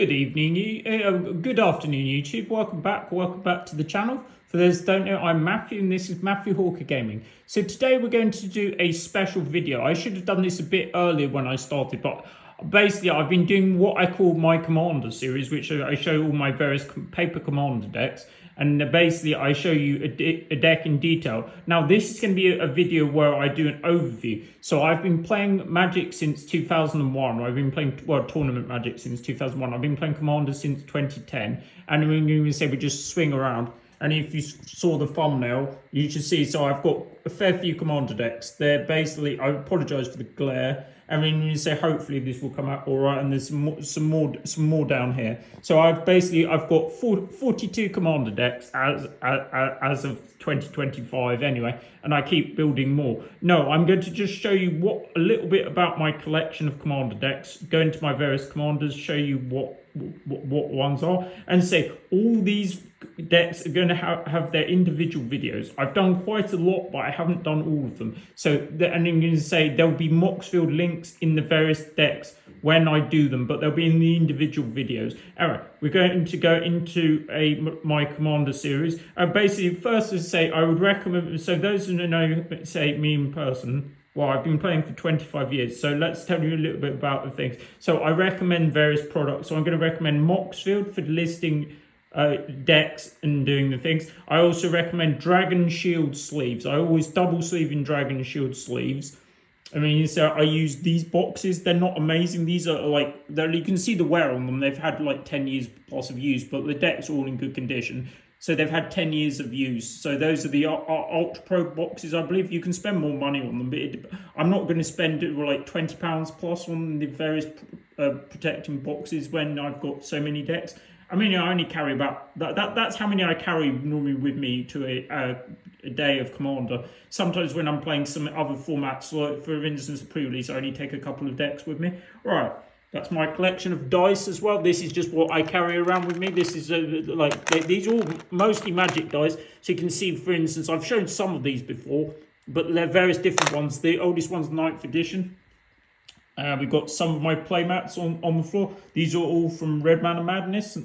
Good evening, good afternoon, YouTube. Welcome back to the channel. For those who don't know, I'm Matthew, and this is Matthew Hawker Gaming. So today we're going to do a special video. I should have done this a bit earlier when I started, but basically I've been doing what I call my Commander series, which I show all my various paper Commander decks. And basically, I show you a deck in detail. Now, this is going to be a video where I do an overview. So I've been playing Magic since 2001. I've been playing, Tournament Magic since 2001. I've been playing Commander since 2010. And we're going to say we just swing around. And if you saw the thumbnail, you should see, so I've got a fair few Commander decks. They're basically, I apologise for the glare. I mean, you say hopefully this will come out all right, and there's some more down here. So I've got 42 Commander decks as of 2025 anyway, and I keep building more. No, I'm going to just show you a little bit about my collection of Commander decks, go into my various commanders, show you what ones are, and say all these decks are going to have their individual videos. I've done quite a lot, but I haven't done all of them. So, and I'm going to say there'll be Moxfield links in the various decks when I do them, but they'll be in the individual videos. All right, we're going to go into my Commander series. Basically, first to say, I would recommend, so those who know, say, me in person, well, I've been playing for 25 years, so let's tell you a little bit about the things. So I recommend various products. So I'm going to recommend Moxfield for listing decks and doing the things. I also recommend Dragon Shield sleeves. I always double sleeve in Dragon Shield sleeves. I mean, so I use these boxes. They're not amazing. These are like, you can see the wear on them. They've had like 10 years plus of use, but the deck's all in good condition. So they've had 10 years of use. So those are the Ultra Pro boxes. I believe you can spend more money on them, but I'm not going to spend like £20 plus on the various protecting boxes when I've got so many decks. I mean, I only carry about, that's how many I carry normally with me to a day of Commander. Sometimes when I'm playing some other formats, like for instance, the pre-release, I only take a couple of decks with me. All right. That's my collection of dice as well. This is just what I carry around with me. This is these are all mostly Magic dice. So you can see, for instance, I've shown some of these before, but they're various different ones. The oldest one's 9th edition. We've got some of my playmats on the floor. These are all from Red Mana Madness.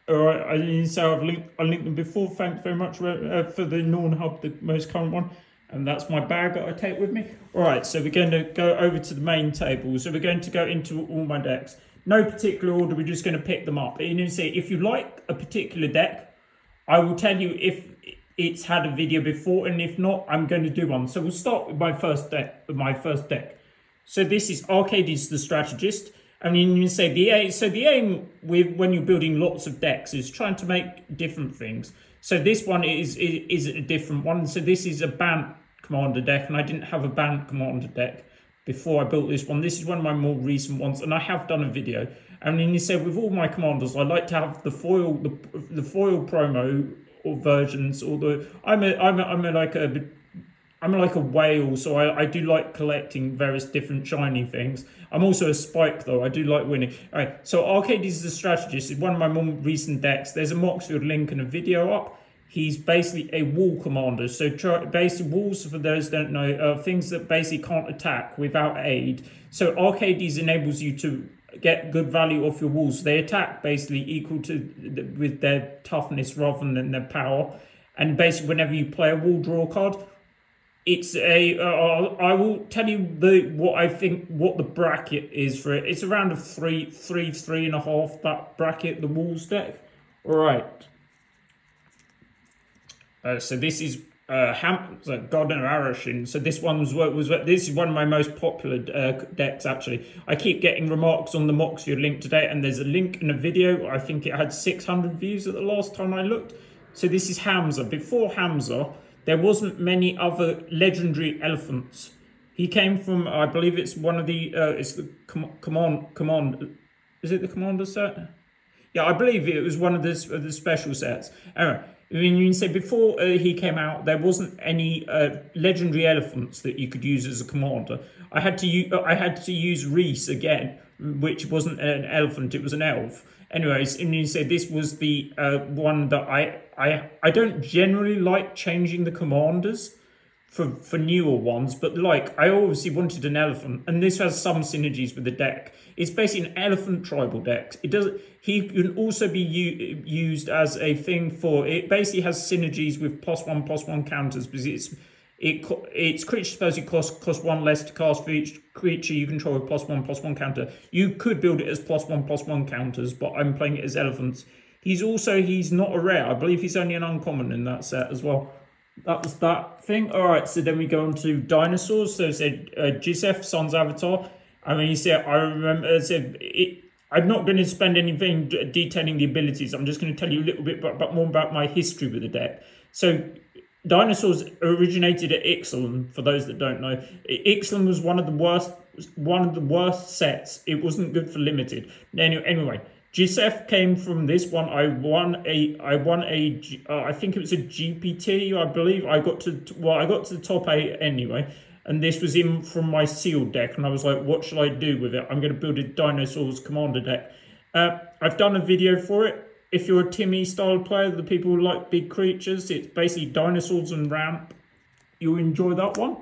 All right, so I linked them before. Thanks very much for the Norn Hub, the most current one. And that's my bag that I take with me. All right, so we're going to go over to the main table. So we're going to go into all my decks. No particular order, we're just going to pick them up. And you see, if you like a particular deck, I will tell you if it's had a video before, and if not, I'm going to do one. So we'll start with my first deck. So this is Arcades the Strategist. I mean, you say the aim with when you're building lots of decks is trying to make different things. So this one is a different one. So this is a Bant Commander deck, and I didn't have a Bant Commander deck before I built this one. This is one of my more recent ones, and I have done a video. And then you say with all my commanders, I like to have the foil promo or versions, or I'm like a whale, so I do like collecting various different shiny things. I'm also a spike, though. I do like winning. All right, so Arcades the Strategist is one of my more recent decks. There's a Moxfield link and a video up. He's basically a wall commander. So basically walls, for those that don't know, are things that basically can't attack without aid. So Arcades enables you to get good value off your walls. They attack basically equal to with their toughness rather than their power. And basically whenever you play a wall, draw a card. It's I will tell you what the bracket is for it. It's around a 3.5 that bracket, the walls deck. All right. So this is Garden of Arashin. So this one this is one of my most popular decks actually. I keep getting remarks on the Moxfield link today, and there's a link in a video. I think it had 600 views at the last time I looked. So this is Hamza. Before Hamza, there wasn't many other legendary elephants. He came from, I believe it's one of the, it's the command. Is it the commander set? Yeah, I believe it was one of the special sets. Anyway, I mean, you can say before he came out, there wasn't any legendary elephants that you could use as a commander. I had to use Reese again, which wasn't an elephant; it was an elf. Anyways, and you say this was the one that I don't generally like changing the commanders for newer ones, but like I obviously wanted an elephant, and this has some synergies with the deck. It's basically an elephant tribal deck. It does. He can also be used as a thing for. It basically has synergies with +1/+1 counters because its creature spells you cost one less to cast for each creature you control with +1/+1 counter. You could build it as +1/+1 counters, but I'm playing it as elephants. He's not a rare. I believe he's only an uncommon in that set as well. That was that thing. All right, so then we go on to dinosaurs. So it said Gisef, Sun's Avatar. I mean, you see, I remember, I'm not going to spend anything detailing the abilities. I'm just going to tell you a little bit more about my history with the deck. So dinosaurs originated at Ixalan, for those that don't know. Ixalan was one of the worst sets. It wasn't good for limited. Anyway, Gisef came from this one. I think it was a GPT, I believe. I got to the top 8 anyway. And this was in from my sealed deck, and I was like, what should I do with it? I'm going to build a dinosaurs commander deck. I've done a video for it. If you're a Timmy style player, the people who like big creatures, it's basically dinosaurs and ramp. You'll enjoy that one.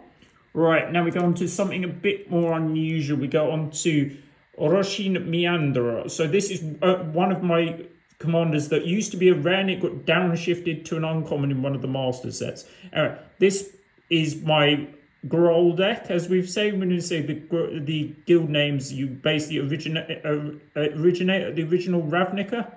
Right, now we go on to something a bit more unusual. We go on to Roshin Meanderer. So this is one of my commanders that used to be a rare, and it got downshifted to an uncommon in one of the master sets. Anyway, this is my Groll deck, as we've said. When you say the guild names, you basically originate the original Ravnica.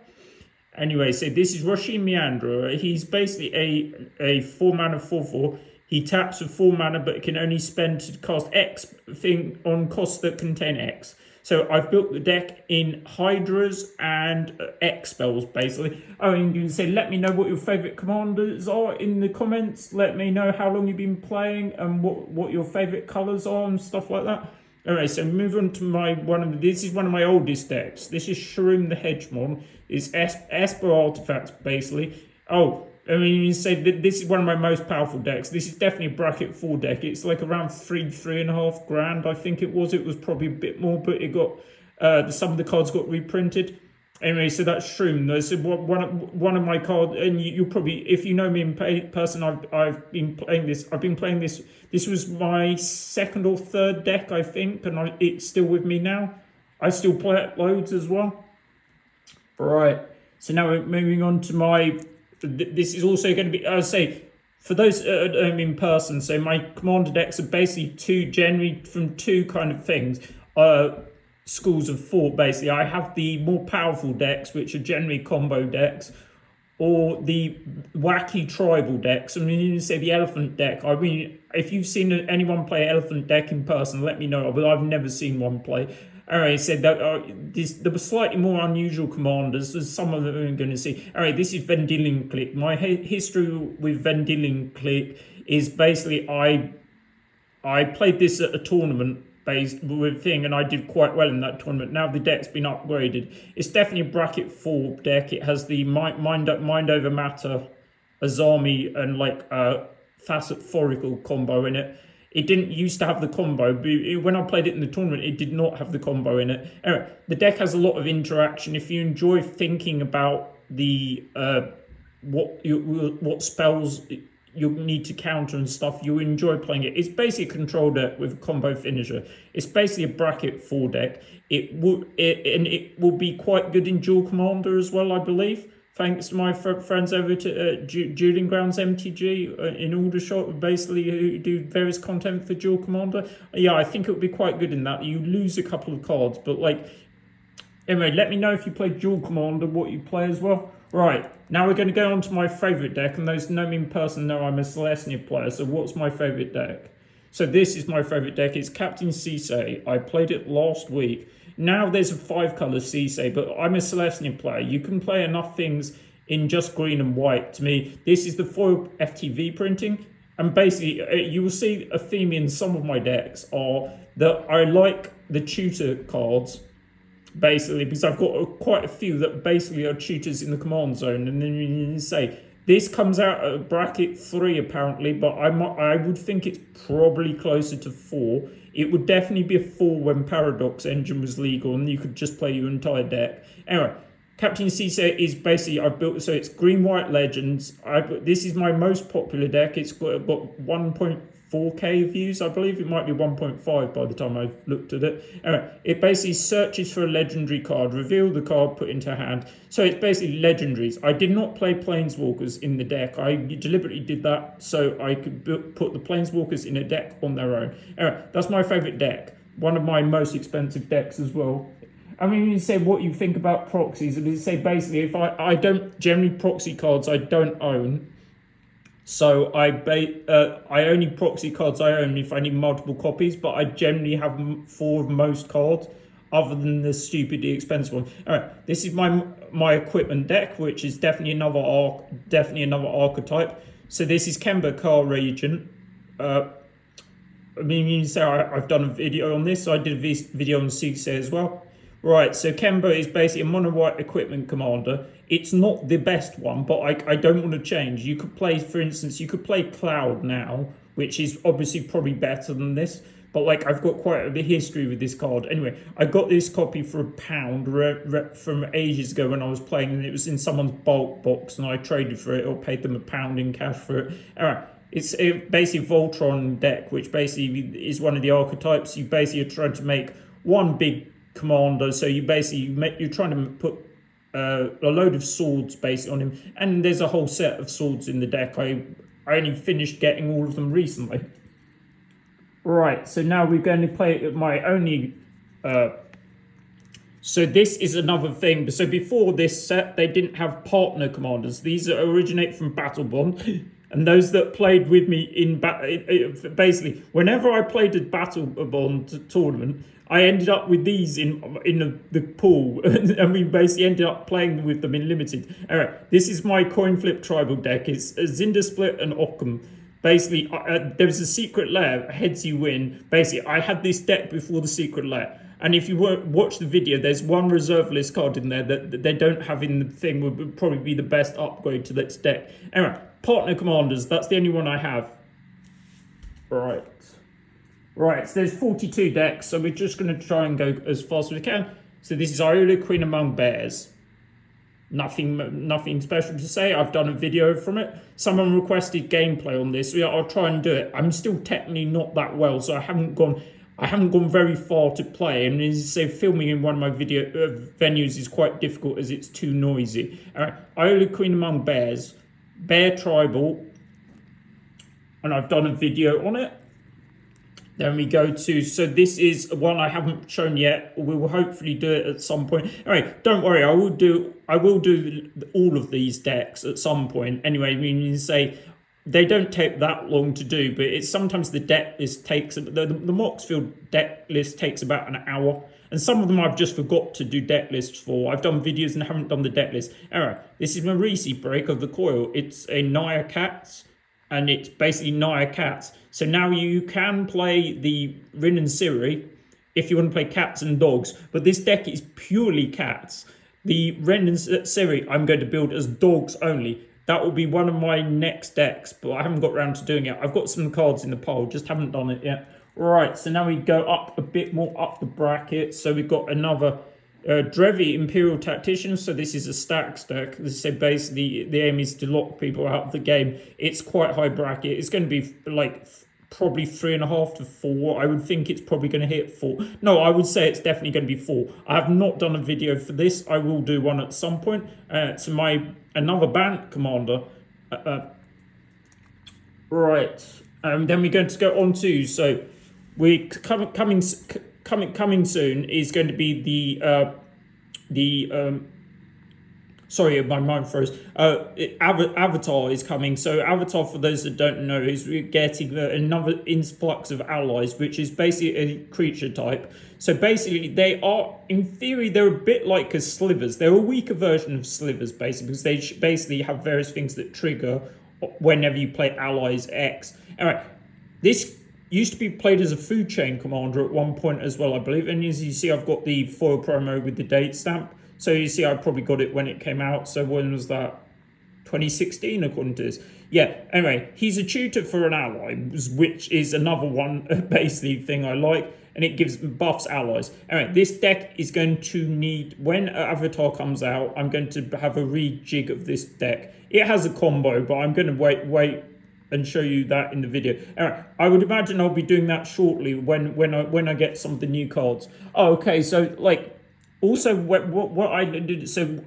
Anyway, so this is Roshin Meanderer. He's basically a 4-mana 4/4. He taps for 4 mana, but can only spend to cast X thing on costs that contain X. So I've built the deck in Hydras and X spells, basically. Oh, and you can say, let me know what your favourite commanders are in the comments. Let me know how long you've been playing and what your favourite colours are and stuff like that. Alright, so move on to this is one of my oldest decks. This is Shroom the Hedgemon. It's Esper Artifacts, basically. Oh, I mean, you say that this is one of my most powerful decks. This is definitely a bracket 4 deck. It's like around 3.5 grand, I think it was. It was probably a bit more, but it got some of the cards got reprinted. Anyway, so that's Shroom. So one of my cards, and you'll probably, if you know me in person, I've been playing this. I've been playing this. This was my 2nd or 3rd deck, I think, and it's still with me now. I still play it loads as well. Right. So now we're moving on to my. This is also going to be, I say, for those in person, so my commander decks are basically generally from two kind of things, schools of thought, basically. I have the more powerful decks, which are generally combo decks, or the wacky tribal decks. I mean, you say the elephant deck. I mean, if you've seen anyone play elephant deck in person, let me know, but I've never seen one play. Alright, so there were slightly more unusual commanders, as some of them are going to see. Alright, this is Vendilion Clique. My history with Vendilion Clique is basically I played this at a tournament based with thing, and I did quite well in that tournament. Now the deck's been upgraded. It's definitely a bracket 4 deck. It has the mind over matter, Azami, and like Facet Foracle combo in it. It didn't used to have the combo, but when I played it in the tournament, it did not have the combo in it. Anyway, the deck has a lot of interaction. If you enjoy thinking about the what spells you need to counter and stuff, you'll enjoy playing it. It's basically a control deck with a combo finisher. It's basically a bracket 4 deck. It will be quite good in dual commander as well, I believe. Thanks to my friends over to Dueling Grounds MTG in Aldershot, basically, who do various content for Dual Commander. Yeah, I think it would be quite good in that. You lose a couple of cards, but like, anyway, let me know if you play Dual Commander, what you play as well. Right, now we're going to go on to my favourite deck, and those who know me in person know I'm a Celestia player, so what's my favourite deck? So this is my favourite deck. It's Captain Sisay. I played it last week. Now there's a 5-colour Sisay, but I'm a Celestia player. You can play enough things in just green and white. To me, this is the foil FTV printing. And basically, you will see a theme in some of my decks are that I like the tutor cards, basically, because I've got quite a few that basically are tutors in the command zone. And then you say, this comes out at bracket 3 apparently, but I would think it's probably closer to 4. It would definitely be a 4 when Paradox Engine was legal and you could just play your entire deck. Anyway, Captain Sisay is basically, I've built, so it's green-white legends. This is my most popular deck. It's got 1.5 4K views, I believe. It might be 1.5 by the time I've looked at it. Anyway, it basically searches for a legendary card, reveal the card, put into hand. So it's basically legendaries. I did not play Planeswalkers in the deck. I deliberately did that so I could put the Planeswalkers in a deck on their own. Anyway, that's my favourite deck. One of my most expensive decks as well. I mean, you say what you think about proxies. And you say basically, if I don't generally proxy cards I don't own. So I only proxy cards I own if I need multiple copies, but I generally have 4 of most cards, other than the stupidly expensive one. All right, this is my equipment deck, which is definitely another archetype. So this is Kemba Car Regent. I mean, you say I've done a video on this. So I did a video on Sugse as well. Right, so Kemba is basically a mono white equipment commander. It's not the best one, but I don't want to change. You could play, for instance, you could play Cloud now, which is obviously probably better than this. But like, I've got quite a bit of history with this card. Anyway, I got this copy for £1 from ages ago when I was playing, and it was in someone's bulk box, and I traded for it or paid them £1 in cash for it. All right. It's basically Voltron deck, which basically is one of the archetypes. You basically are trying to make one big commander, so you're trying to put a load of swords basically on him, and there's a whole set of swords in the deck. I only finished getting all of them recently. Right, so now we're going to play my only so this is another thing. So before this set, they didn't have partner commanders. These originate from Battlebond. And those that played with me in basically, whenever I played a Battlebond tournament, I ended up with these in the pool, and we basically ended up playing with them in limited. All right, this is my coin flip tribal deck. It's Zndsplt and Occam. Basically, there was a secret lair, heads you win. Basically, I had this deck before the secret lair. And if you watch the video, there's one reserve list card in there that they don't have in the thing, would probably be the best upgrade to this deck. Anyway, partner commanders, that's the only one I have. Right, so there's 42 decks, so we're just going to try and go as fast as we can. So this is Iola, Queen Among Bears. Nothing special to say. I've done a video from it. Someone requested gameplay on this, so yeah, I'll try and do it. I'm still technically not that well, so I haven't gone very far to play, and as I say, filming in one of my video venues is quite difficult as it's too noisy. All right, Iola, Queen Among Bears, Bear Tribal, and I've done a video on it. Then we go to, so this is one I haven't shown yet. We will hopefully do it at some point. All right, don't worry, I will do all of these decks at some point. Anyway, I mean, you say they don't take that long to do, but it's sometimes the deck list takes, the Moxfield deck list takes about an hour. And some of them I've just forgot to do deck lists for. I've done videos and haven't done the deck list. All right, this is Marisi, Break of the Coil. It's a Naya Cats, and it's basically Naya Cats. So now you can play the Rin and Siri if you want to play cats and dogs, but this deck is purely cats. The Rin and Siri I'm going to build as dogs only. That will be one of my next decks, but I haven't got around to doing it. I've got some cards in the pile, just haven't done it yet. Right, so now we go up a bit more up the bracket. So we've got another Drevi Imperial Tactician. So this is a stacks deck. So basically the aim is to lock people out of the game. It's quite high bracket. It's going to be like probably 3.5 to 4. I would think it's probably going to hit 4. No, I would say it's definitely going to be 4. I have not done a video for this. I will do one at some point. To another Bant commander. Right. Then we're going to go on to, so we coming soon is going to be sorry, my mind froze. Avatar is coming. So Avatar, for those that don't know, is we're getting another influx of allies, which is basically a creature type. So basically, they are, in theory, they're a bit like a Slivers. They're a weaker version of Slivers, basically, because they basically have various things that trigger whenever you play allies X. All right, this used to be played as a food chain commander at one point as well, I believe. And as you see, I've got the foil promo with the date stamp. So you see, I probably got it when it came out. So when was that? 2016, according to this. Yeah, anyway, he's a tutor for an ally, which is another one, basically, thing I like. And it gives buffs allies. Anyway, this deck is going to need, when Avatar comes out, I'm going to have a rejig of this deck. It has a combo, but I'm going to wait and show you that in the video. Anyway, I would imagine I'll be doing that shortly when I get some of the new cards. Oh, okay, so like also what I did, so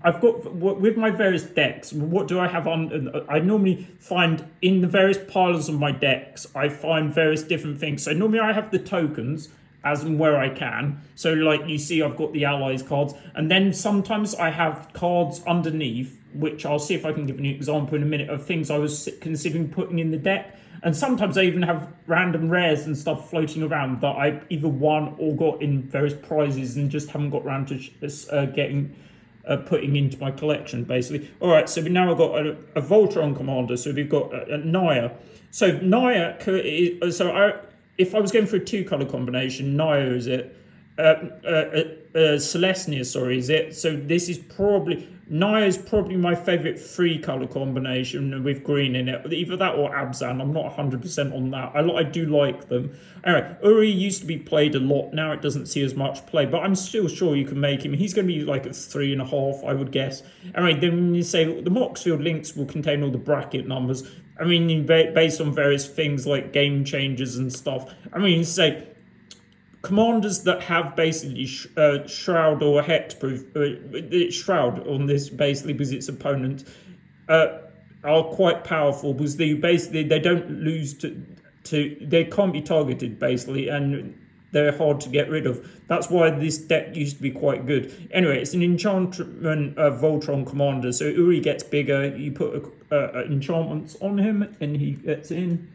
I've got with my various decks. What do I have on? I normally find in the various piles of my decks, I find various different things. So normally I have the tokens as and where I can. So like you see, I've got the allies cards, and then sometimes I have cards underneath, which I'll see if I can give you an example in a minute of things I was considering putting in the deck. And sometimes I even have random rares and stuff floating around that I either won or got in various prizes and just haven't got around to getting putting into my collection, basically. All right, so now I've got a Voltron commander. So we've got a Naya. So Naya, if I was going for a two-color combination, Naya is it? Celestia, sorry, is it? So this is probably Naya is probably my favorite three-color combination with green in it. Either that or Abzan. I'm not 100% on that. I do like them. Anyway, Uri used to be played a lot. Now it doesn't see as much play, but I'm still sure you can make him. He's going to be like a 3.5, I would guess. Anyway, then when you say the Moxfield links will contain all the bracket numbers, I mean, based on various things like game changers and stuff. I mean, you say commanders that have basically Shroud or Hexproof, Shroud on this basically because its opponent are quite powerful because they don't lose to they can't be targeted basically, and they're hard to get rid of. That's why this deck used to be quite good. Anyway, it's an enchantment Voltron commander, so Uri gets bigger. You put enchantments on him and he gets in.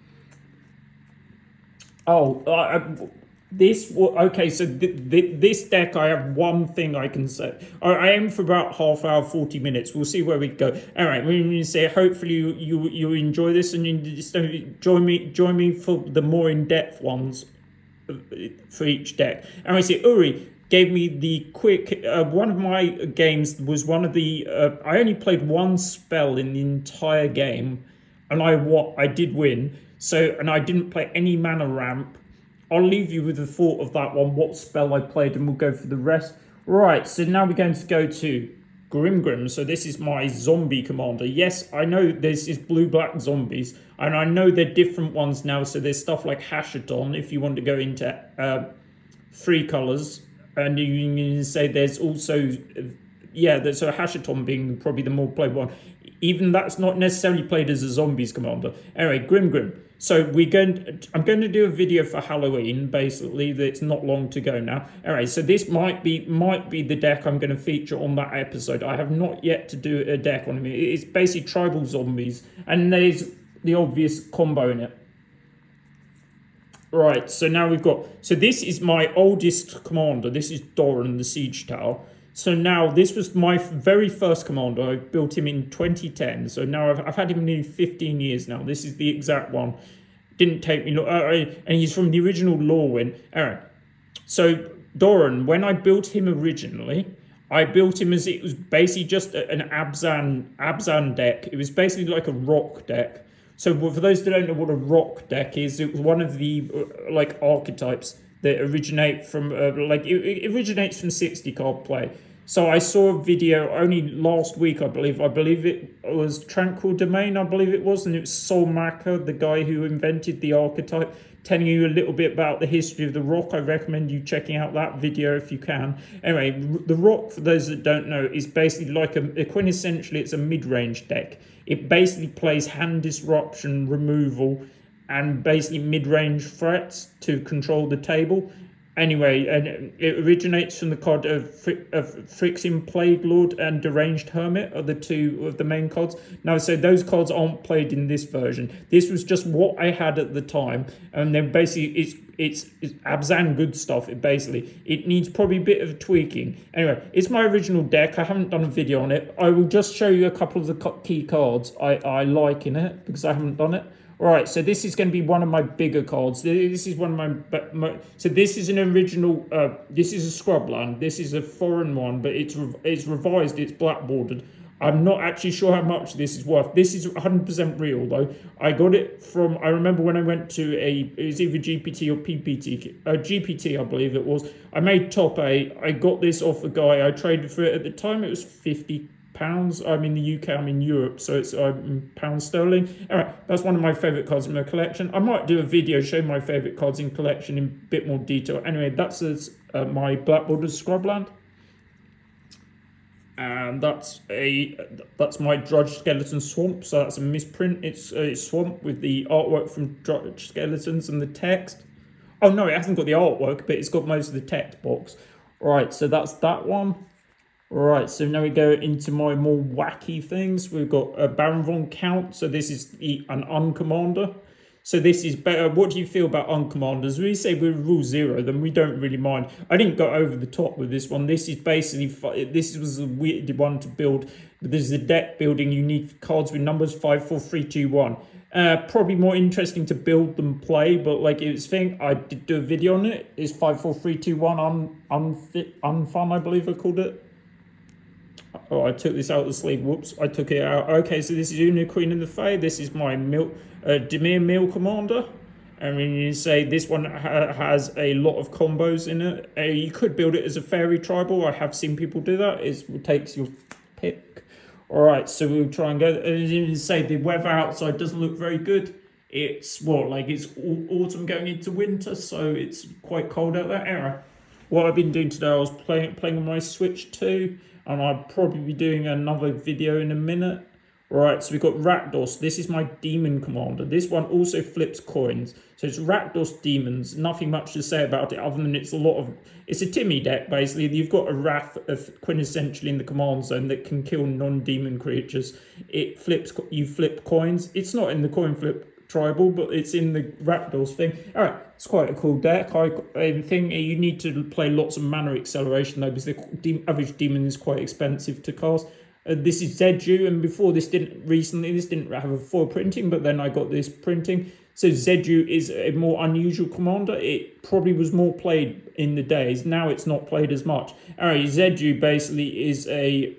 This deck, I have one thing I can say. I aim for about half hour, 40 minutes. We'll see where we go. All right, we say hopefully you enjoy this and you just join me for the more in-depth ones for each deck. And I say Uri gave me the quick. One of my games was one of the. I only played one spell in the entire game, and I did win. So and I didn't play any mana ramp. I'll leave you with the thought of that one, what spell I played, and we'll go for the rest. Right, so now we're going to go to Grim. So this is my zombie commander. Yes, I know this is blue-black zombies, and I know they're different ones now. So there's stuff like Hashaton, if you want to go into 3 colors. And you can say there's also, so Hashaton being probably the more played one. Even that's not necessarily played as a zombies commander. Anyway, Grim. So I'm going to do a video for Halloween, basically. It's not long to go now. Anyway, so this might be the deck I'm going to feature on that episode. I have not yet to do a deck on it. It's basically tribal zombies, and there's the obvious combo in it. Right, so now so this is my oldest commander. This is Doran, the Siege Tower. So now this was my very first commander. I built him in 2010. So now I've had him nearly 15 years now. This is the exact one. Didn't take me long. And he's from the original Lorwyn. All right. So Doran, when I built him originally, I built him as it was basically just an Abzan deck. It was basically like a rock deck. So for those that don't know what a rock deck is, it was one of the archetypes that originate from it originates from 60 card play. So I saw a video only last week, I believe it was Tranquil Domain, I believe it was, and it was Sol Maka, the guy who invented the archetype, telling you a little bit about the history of the rock. I recommend you checking out that video if you can. Anyway, the rock, for those that don't know, is basically like quintessentially it's a mid-range deck. It basically plays hand disruption, removal, and basically mid-range threats to control the table. Anyway, and it originates from the card of Phyrexian Plague Lord and Deranged Hermit are the two of the main cards. Now, so those cards aren't played in this version. This was just what I had at the time, and then basically it's Abzan good stuff. It needs probably a bit of tweaking. Anyway, it's my original deck. I haven't done a video on it. I will just show you a couple of the key cards I like in it because I haven't done it. All right, so this is going to be one of my bigger cards. This is one of my so this is an original. This is a scrubland. This is a foreign one, but it's revised. It's black bordered. I'm not actually sure how much this is worth. This is 100% real though. I got it from. I remember when I went to it was either GPT or PPT. GPT, I believe it was. I made top 8. I got this off a guy. I traded for it at the time. It was £50. pounds. I'm in the UK, I'm in Europe, so it's pounds sterling. Anyway, that's one of my favourite cards in my collection. I might do a video showing my favourite cards in collection in a bit more detail. Anyway, that's my Black Borders Scrubland. And that's my Drudge Skeleton Swamp, so that's a misprint. It's a swamp with the artwork from Drudge Skeletons and the text. Oh no, it hasn't got the artwork, but it's got most of the text box. Right, so that's that one. Right, so now we go into my more wacky things. We've got Baron von Count, so this is an Uncommander. So this is better. What do you feel about Uncommanders? We say we're rule 0, then we don't really mind. I didn't go over the top with this one. This is basically, this was a weird one to build. This is a deck building. You need cards with numbers 5, 4, 3, 2, 1. Probably more interesting to build than play, but like it's thing, I did do a video on it. It's 5, 4, 3, 2, 1 unfun, I believe I called it. Oh, I took this out of the sleeve. Whoops, I took it out. Okay, so this is Una, Queen of the Fae. This is my Dimir Meal Commander. I mean, you say this one has a lot of combos in it. You could build it as a fairy tribal. I have seen people do that. It takes your pick. All right, so we'll try and go. As you say, the weather outside doesn't look very good. It's it's autumn going into winter, so it's quite cold out there. Anyway, what I've been doing today, I was playing on my Switch 2. And I'll probably be doing another video in a minute. Right, so we've got Rakdos. This is my Demon Commander. This one also flips coins. So it's Rakdos Demons. Nothing much to say about it other than it's a Timmy deck, basically. You've got a Wrath of quintessentially in the command zone that can kill non-demon creatures. You flip coins. It's not in the coin flip tribal, but it's in the Rakdos thing. All right, it's quite a cool deck. I think you need to play lots of mana acceleration though, because the average demon is quite expensive to cast. This is Zedju, and before this didn't have a foil printing, but then I got this printing. So Zedju is a more unusual commander. It probably was more played in the days. Now it's not played as much. All right, Zedju basically is a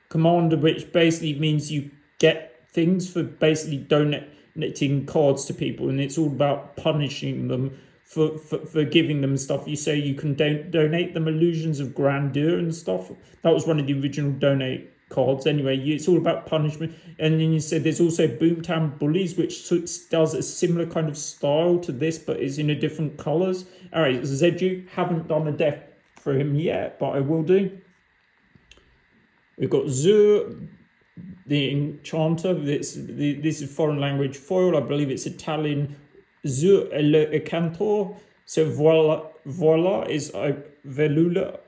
commander, which basically means you get things for basically donating cards to people, and it's all about punishing them for giving them stuff. You say you can donate them illusions of grandeur and stuff. That was one of the original donate cards. Anyway, it's all about punishment. And then you said there's also Boomtown Bullies, which does a similar kind of style to this, but is in a different colours. All right, Zedju, haven't done a deck for him yet, but I will do. We've got Zur, the Enchanter. This is foreign language foil. I believe it's Italian. Zur le Cantor. So voila is Velula.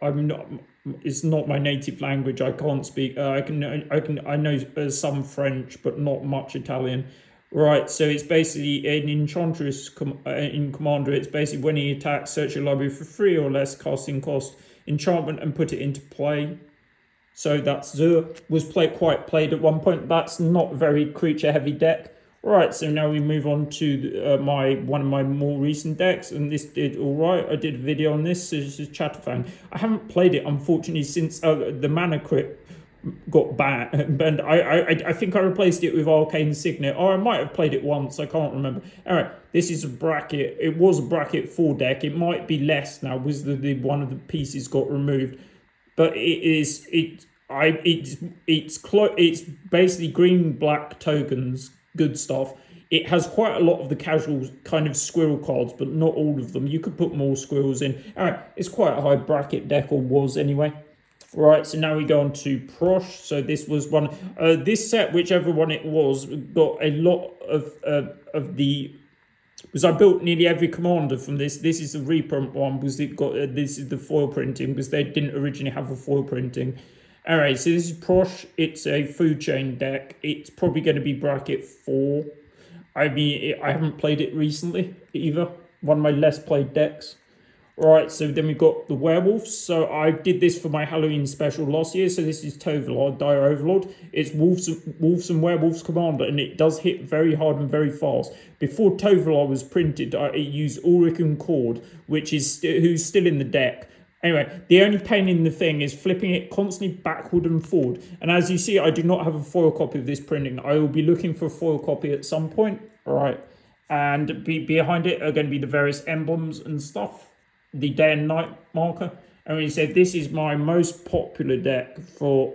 It's not my native language. I can't speak. I know some French, but not much Italian. Right. So it's basically an Enchantress in Commander. It's basically when he attacks, search your library for 3 or less casting cost enchantment and put it into play. So that's Zur. Was played at one point. That's not a very creature heavy deck. Right, so now we move on to one of my more recent decks, and this did all right. I did a video on this. So this is Chatterfang. I haven't played it, unfortunately, since the Mana Crypt got banned, and I think I replaced it with Arcane Signet, or I might have played it once. I can't remember. All right, this is a bracket. It was a bracket 4 deck. It might be less now, because the one of the pieces got removed, but it's basically green black tokens. Good stuff. It has quite a lot of the casual kind of squirrel cards, but not all of them. You could put more squirrels in. All right, it's quite a high bracket deck, or was anyway. Right, so now we go on to Prosh. So this was one. This set, whichever one it was, got a lot of the. Because I built nearly every commander from this. This is the reprint one, because it got this is the foil printing, because they didn't originally have a foil printing. Alright, so this is Prosh. It's a food chain deck. It's probably going to be bracket 4. I mean, I haven't played it recently either. One of my less played decks. Right, so then we've got the werewolves. So I did this for my Halloween special last year. So this is Tovolar, Dire Overlord. It's Wolves and Werewolves Commander, and it does hit very hard and very fast. Before Tovolar was printed, I used Ulrich and Cord, who's still in the deck. Anyway, the only pain in the thing is flipping it constantly backward and forward. And as you see, I do not have a foil copy of this printing. I will be looking for a foil copy at some point. All right. And behind it are going to be the various emblems and stuff. The day and night marker. And he said this is my most popular deck for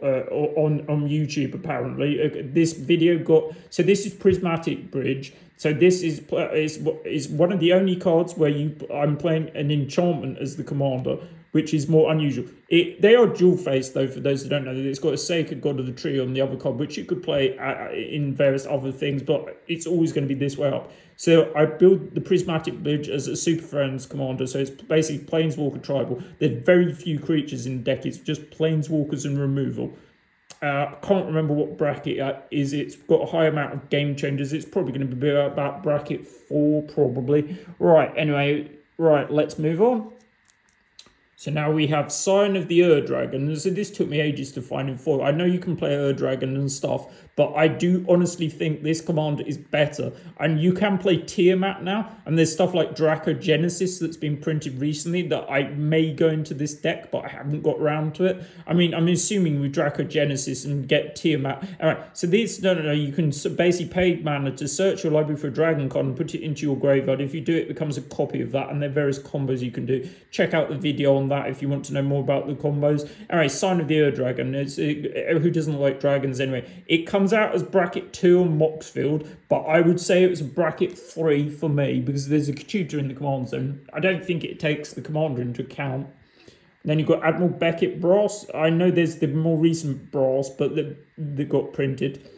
on YouTube. Apparently, this video got this is Prismatic Bridge. So this is one of the only cards where I'm playing an enchantment as the commander, which is more unusual. They are dual face though. For those who don't know, it's got a Sacred God of the Tree on the other card, which you could play in various other things, but it's always going to be this way up. So I build the Prismatic Bridge as a Super Friends commander. So it's basically Planeswalker tribal. There's very few creatures in the deck. It's just Planeswalkers and removal. I can't remember what bracket is. It's got a high amount of game changers. It's probably going to be about bracket 4, probably. Right, anyway, right, let's move on. So now we have Sign of the Ur-Dragon. So this took me ages to find in foil. I know you can play Ur-Dragon and stuff, but I do honestly think this commander is better. And you can play Tiamat now, and there's stuff like Dracogenesis that's been printed recently that I may go into this deck, but I haven't got around to it. I mean, I'm assuming with Dracogenesis and get Tiamat. All right, so this, no, you can basically pay mana to search your library for a dragon card and put it into your graveyard. If you do, it becomes a copy of that, and there are various combos you can do. Check out the video on that if you want to know more about the combos. Anyway, Sign of the Ur-Dragon. Who doesn't like dragons anyway? It comes out as bracket 2 on Moxfield, but I would say it was bracket 3 for me because there's a tutor in the command zone. I don't think it takes the commander into account. And then you've got Admiral Beckett Brass. I know there's the more recent Brass, but that got printed.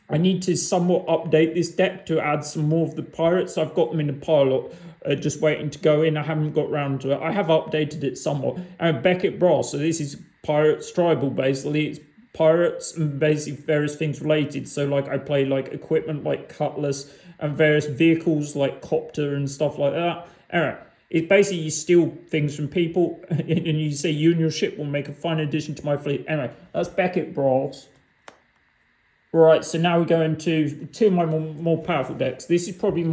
I need to somewhat update this deck to add some more of the pirates. I've got them in a pile, just waiting to go in. I haven't got round to it. I have updated it somewhat. And Beckett Brass, so this is Pirates Tribal, basically. It's pirates and basically various things related. So like I play like equipment like Cutlass and various vehicles like Copter and stuff like that. Anyway, it's basically you steal things from people and you say you and your ship will make a fine addition to my fleet. Anyway, that's Beckett Brass. Right, so now we go into two of my more powerful decks. This is probably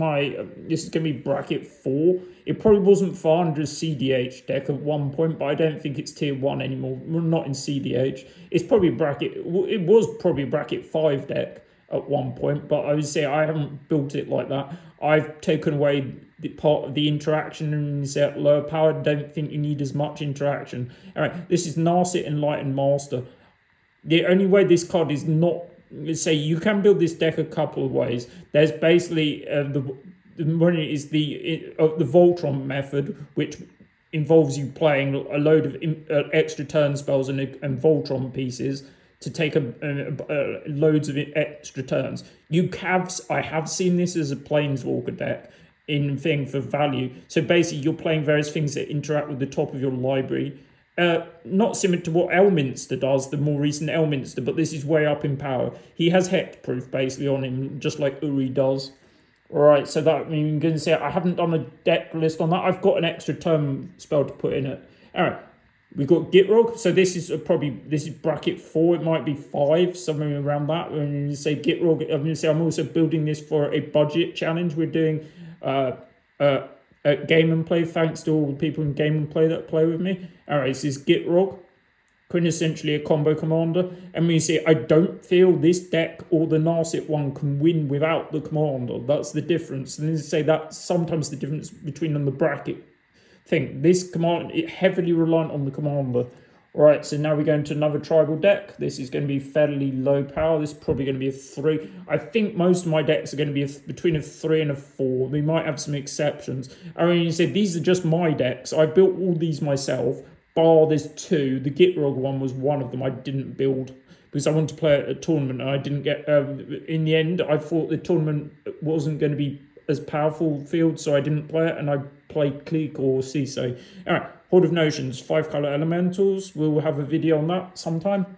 this is going to be bracket 4. It probably wasn't far under a CDH deck at one point, but I don't think it's tier 1 anymore. We're not in CDH. It's probably it was probably a bracket 5 deck at one point, but I would say I haven't built it like that. I've taken away the part of the interaction and set lower power. Don't think you need as much interaction. All right, this is Narset Enlightened Master. The only way this card is not, say you can build this deck a couple of ways. There's basically one is the Voltron method, which involves you playing a load of extra turn spells and Voltron pieces to take loads of extra turns. I have seen this as a Planeswalker deck in thing for value. So basically, you're playing various things that interact with the top of your library. Not similar to what Elminster does, the more recent Elminster, but this is way up in power. He has Hexproof basically on him, just like Uri does. Alright, so that means I'm going to say I haven't done a deck list on that. I've got an extra turn spell to put in it. Alright, we've got Gitrog. So this is bracket 4. It might be 5, somewhere around that. When you say Gitrog, I'm going to say I'm also building this for a budget challenge. We're doing Game and Play, thanks to all the people in Game and Play that play with me. Alright, this is Gitrog, quintessentially a combo commander. And when you see, I don't feel this deck or the Narset one can win without the commander. That's the difference. And then say that's sometimes the difference between the bracket thing. This commander, it heavily reliant on the commander. Alright, so now we go into another tribal deck. This is going to be fairly low power. This is probably going to be a 3. I think most of my decks are going to be between a 3 and a 4. We might have some exceptions. I mean, you said these are just my decks. I built all these myself, bar there's 2. The Gitrog one was one of them I didn't build because I wanted to play at a tournament and I didn't get... in the end, I thought the tournament wasn't going to be as powerful field, so I didn't play it and I played Clique or Cisse. Alright. Horde of Notions, 5 color elementals. We'll have a video on that sometime.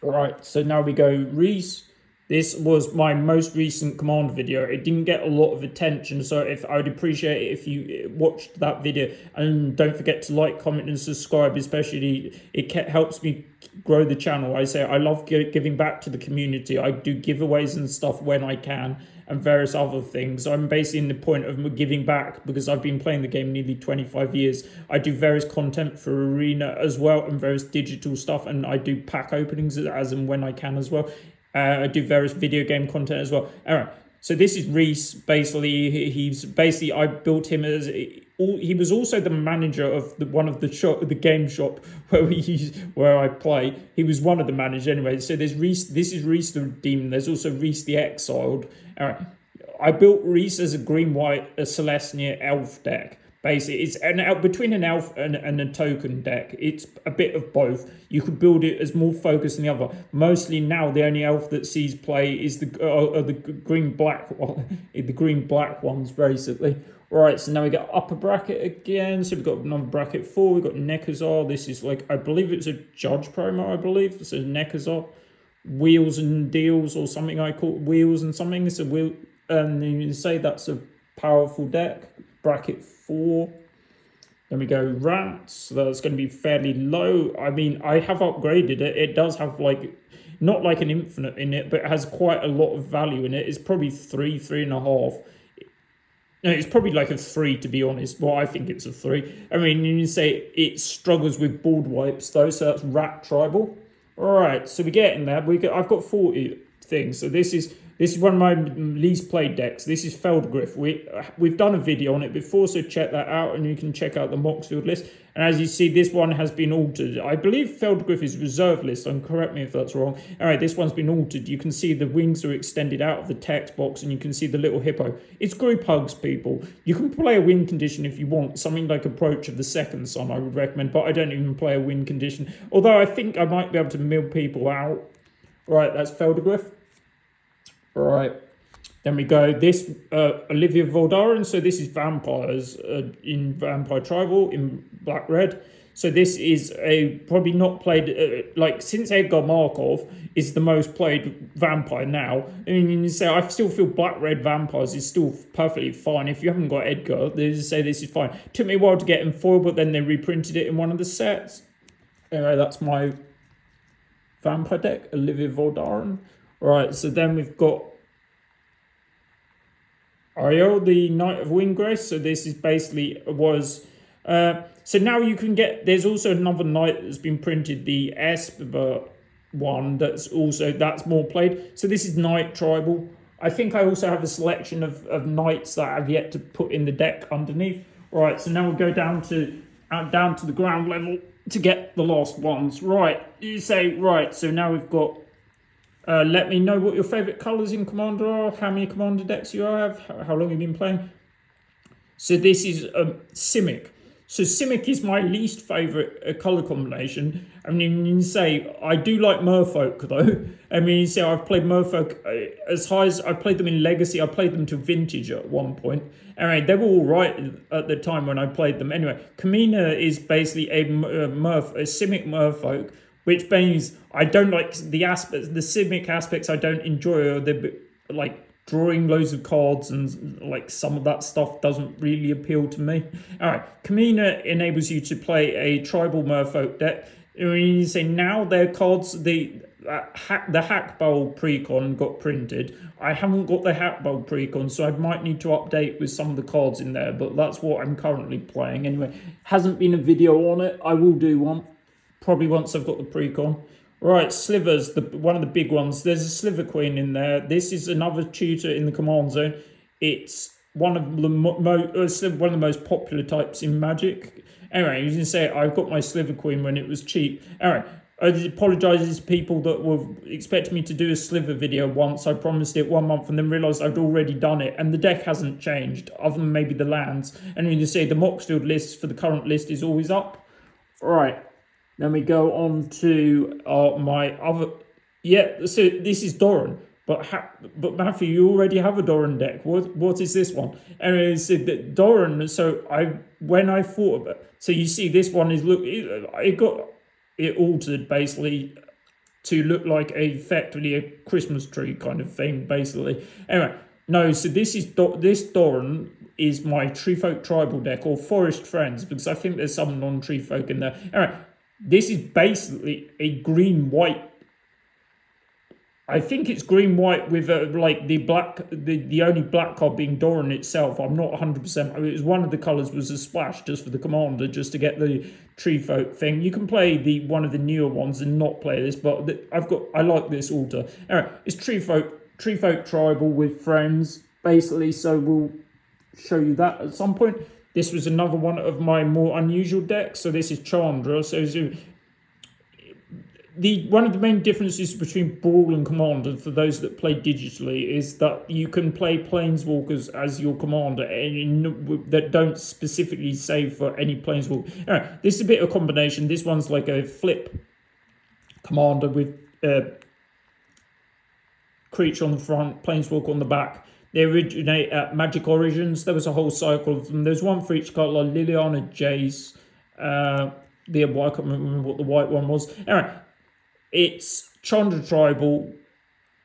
All right, so now we go Reese. This was my most recent command video. It didn't get a lot of attention, so I would appreciate it if you watched that video. And don't forget to like, comment, and subscribe. Especially, it helps me grow the channel. I say I love giving back to the community. I do giveaways and stuff when I can, and various other things. I'm basically in the point of giving back because I've been playing the game nearly 25 years. I do various content for Arena as well and various digital stuff, and I do pack openings as and when I can as well. I do various video game content as well. All right, so this is Reese. Basically, I built him as he was also the manager of one of the game shop where I play. He was one of the managers anyway. So there's Reese. This is Reese the Demon. There's also Reese the Exiled. All right, I built Reese as a green white a Celestia elf deck. Basically, it's between an elf and a token deck. It's a bit of both. You could build it as more focused than the other. Mostly now, the only elf that sees play is the green black one, the green black ones basically. Right, so now we got upper bracket again. So we've got another bracket 4. We've got Nekazar. This is like, I believe it's a judge promo. I believe it says Nekazar, Wheels and Deals or something. I call it Wheels and something. It's a wheel, and you say that's a powerful deck. Bracket 4. Then we go Rats. So that's going to be fairly low. I mean, I have upgraded it. It does have like, not like an infinite in it, but it has quite a lot of value in it. It's probably 3.5. No, it's probably like a 3 to be honest. Well, I think it's a 3. I mean, you say it struggles with board wipes though, so that's Rat Tribal. All right, so we're getting there. I've got 40 things. So this is one of my least played decks. This is Feldgriff. We've done a video on it before, so check that out, and you can check out the Moxfield list. And as you see, this one has been altered. I believe Feldgriff is reserve list, and correct me if that's wrong. All right, this one's been altered. You can see the wings are extended out of the text box, and you can see the little hippo. It's group hugs, people. You can play a win condition if you want, something like Approach of the Second Sun, I would recommend, but I don't even play a win condition. Although I think I might be able to mill people out. Right, that's Feldgriff. Right, then we go this Olivia Voldaren. So this is vampires in Vampire Tribal in Black Red. So this is a probably not played like since Edgar Markov is the most played vampire now. I mean, you say I still feel Black Red Vampires is still perfectly fine. If you haven't got Edgar, they just say this is fine. Took me a while to get in foil, but then they reprinted it in one of the sets. Anyway, that's my vampire deck, Olivia Voldaren. Right, so then we've got Ariel, the Knight of Windgrace. So this is basically so now you can get, there's also another knight that's been printed, the Esper one, that's more played. So this is Knight Tribal. I think I also have a selection of knights that I've yet to put in the deck underneath. Right, so now we'll go down to the ground level to get the last ones. Right, you say, right, so now we've got let me know what your favourite colours in Commander are, how many Commander decks you have, how long you've been playing. So this is Simic. So Simic is my least favourite colour combination. I mean, you say, I do like Merfolk though. I mean, you say I've played Merfolk as high as, I played them in Legacy, I played them to Vintage at one point. Anyway, they were all right at the time when I played them. Anyway, Kamina is basically a Simic Merfolk, which means I don't like the aspects, the Simic aspects I don't enjoy, like drawing loads of cards and like some of that stuff doesn't really appeal to me. All right, Kamina enables you to play a tribal Merfolk deck. When you say now their cards, the Hack Bowl Precon got printed. I haven't got the Hack Bowl Precon, so I might need to update with some of the cards in there, but that's what I'm currently playing. Anyway, hasn't been a video on it. I will do one. Probably once I've got the precon. Right, Slivers, one of the big ones. There's a Sliver Queen in there. This is another tutor in the command zone. It's one of the most popular types in Magic. Anyway, you can say I've got my Sliver Queen when it was cheap. Anyway, I apologise to people that were expecting me to do a Sliver video once. I promised it 1 month and then realised I'd already done it. And the deck hasn't changed, other than maybe the lands. And when you say the Moxfield list for the current list is always up. Right. Then we go on to my other... Yeah, so this is Doran. But Matthew, you already have a Doran deck. What is this one? Anyway, so that Doran, so when I thought about it, so you see this one is, look, it got it altered basically to look like effectively a Christmas tree kind of thing, basically. Anyway, no, so this Doran is my Treefolk Tribal deck, or Forest Friends, because I think there's some non-Treefolk in there. Anyway, this is basically a green-white. I think it's green-white with like the only black card being Doran itself. I'm not 100%. I mean, it was one of the colours was a splash just for the commander, just to get the Treefolk thing. You can play one of the newer ones and not play this, but I like this altar. Anyway, it's Treefolk Tribal with friends, basically, so we'll show you that at some point. this was another one of my more unusual decks. So this is Chandra. So one of the main differences between Brawl and Commander, for those that play digitally, is that you can play Planeswalkers as your commander and that don't specifically save for any Planeswalker. Anyway, this is a bit of a combination. This one's like a flip commander with creature on the front, Planeswalker on the back. They originate at Magic Origins. There was a whole cycle of them. There's one for each card, like Liliana Jace. I can't remember what the white one was. Anyway, it's Chandra Tribal,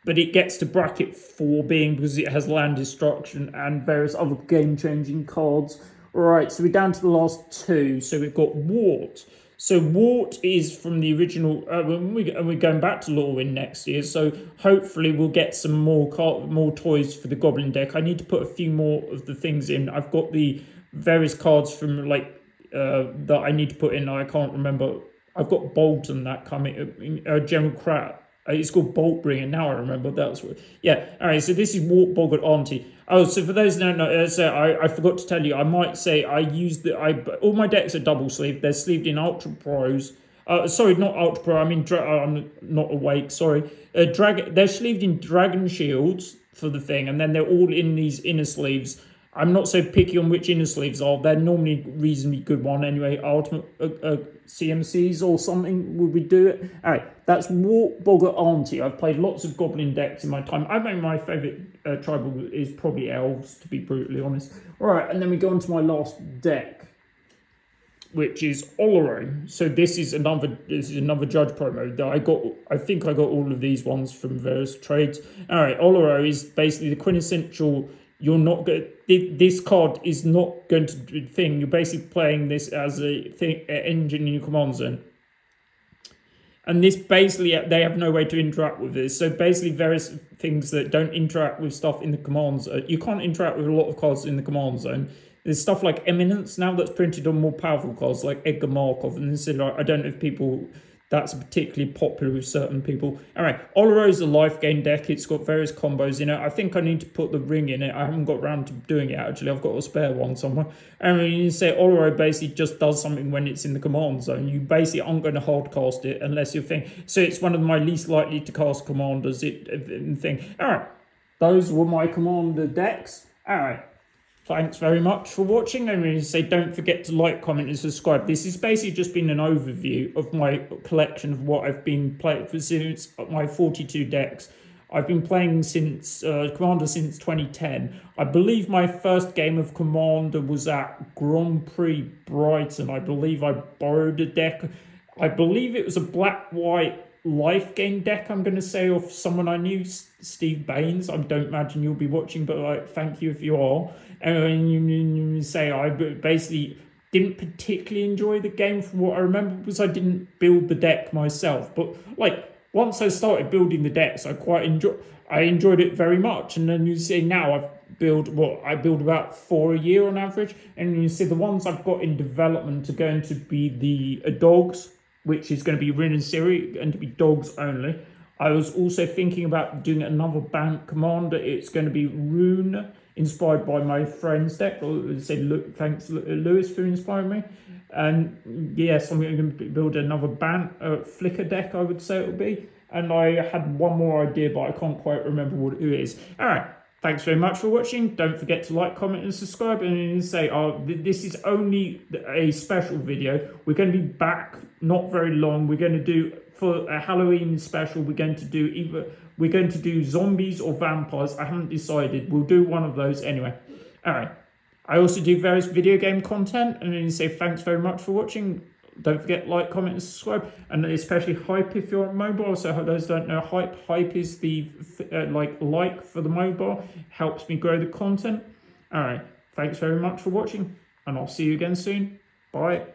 but it gets to bracket 4 being because it has land destruction and various other game-changing cards. Alright, so we're down to the last 2. So we've got Wart. So Wart is from the original, and we're going back to Lorwyn next year, so hopefully we'll get some more toys for the Goblin deck. I need to put a few more of the things in. I've got the various cards from that I need to put in. I can't remember. I've got Bolton that coming, General Crap. It's called Boltbringer. Now I remember that's what. Yeah. All right. So this is Wart Boggart Auntie. Oh, so for those who don't know, I forgot to tell you. I might say I use all my decks are double sleeved. They're sleeved in Ultra Pros. Sorry, not Ultra Pro. I mean, I'm not awake. Sorry. They're sleeved in Dragon Shields for the thing, and then they're all in these inner sleeves. I'm not so picky on which inner sleeves are. They're normally reasonably good one anyway. Ultimate CMCs or something, would we do it? All right, that's Wart Boggart Auntie. I've played lots of Goblin decks in my time. I think my favourite tribal is probably Elves, to be brutally honest. All right, and then we go on to my last deck, which is Oloro. So this is another Judge promo that I think I got all of these ones from various trades. All right, Oloro is basically the quintessential. You're not good. This card is not going to be a thing. You're basically playing this as a thing, engine in your command zone. And this basically, they have no way to interact with this. So basically, various things that don't interact with stuff in the command zone. You can't interact with a lot of cards in the command zone. There's stuff like Eminence now that's printed on more powerful cards like Edgar Markov. And this is, I don't know if people. That's particularly popular with certain people. All right, Oloro's a life gain deck. It's got various combos in it. I think I need to put the ring in it. I haven't got around to doing it, actually. I've got a spare one somewhere. And you say Oloro basically just does something when it's in the command zone. You basically aren't going to hard cast it unless you're thinking. So it's one of my least likely to cast commanders thing. All right, those were my commander decks. All right. Thanks very much for watching. I'm going to say don't forget to like, comment and subscribe. This has basically just been an overview of my collection of what I've been playing for since my 42 decks. I've been playing since Commander since 2010. I believe my first game of Commander was at Grand Prix Brighton. I believe I borrowed a deck. I believe it was a black-white life gain deck, I'm going to say, of someone I knew, Steve Baines. I don't imagine you'll be watching, but thank you if you are. And you say I basically didn't particularly enjoy the game from what I remember because I didn't build the deck myself. But once I started building the decks, I enjoyed it very much. And then you see now I build about 4 a year on average. And you see the ones I've got in development are going to be the dogs, which is going to be Rin and Siri, and to be dogs only. I was also thinking about doing another bank commander. It's going to be Rune, inspired by my friend's deck. Thanks, Lewis, for inspiring me. And yes, I'm going to build another Flicker deck, I would say it would be. And I had one more idea, but I can't quite remember what it is. All right. Thanks very much for watching. Don't forget to like, comment and subscribe. And say, this is only a special video. We're going to be back not very long. We're going to do, for a Halloween special, we're going to do zombies or vampires. I haven't decided. We'll do one of those anyway. All right. I also do various video game content. And then say thanks very much for watching. Don't forget like, comment and subscribe, and especially Hype if you're on mobile. So for those who don't know, Hype is the like for the mobile, helps me grow the content. All right, thanks very much for watching, and I'll see you again soon. Bye.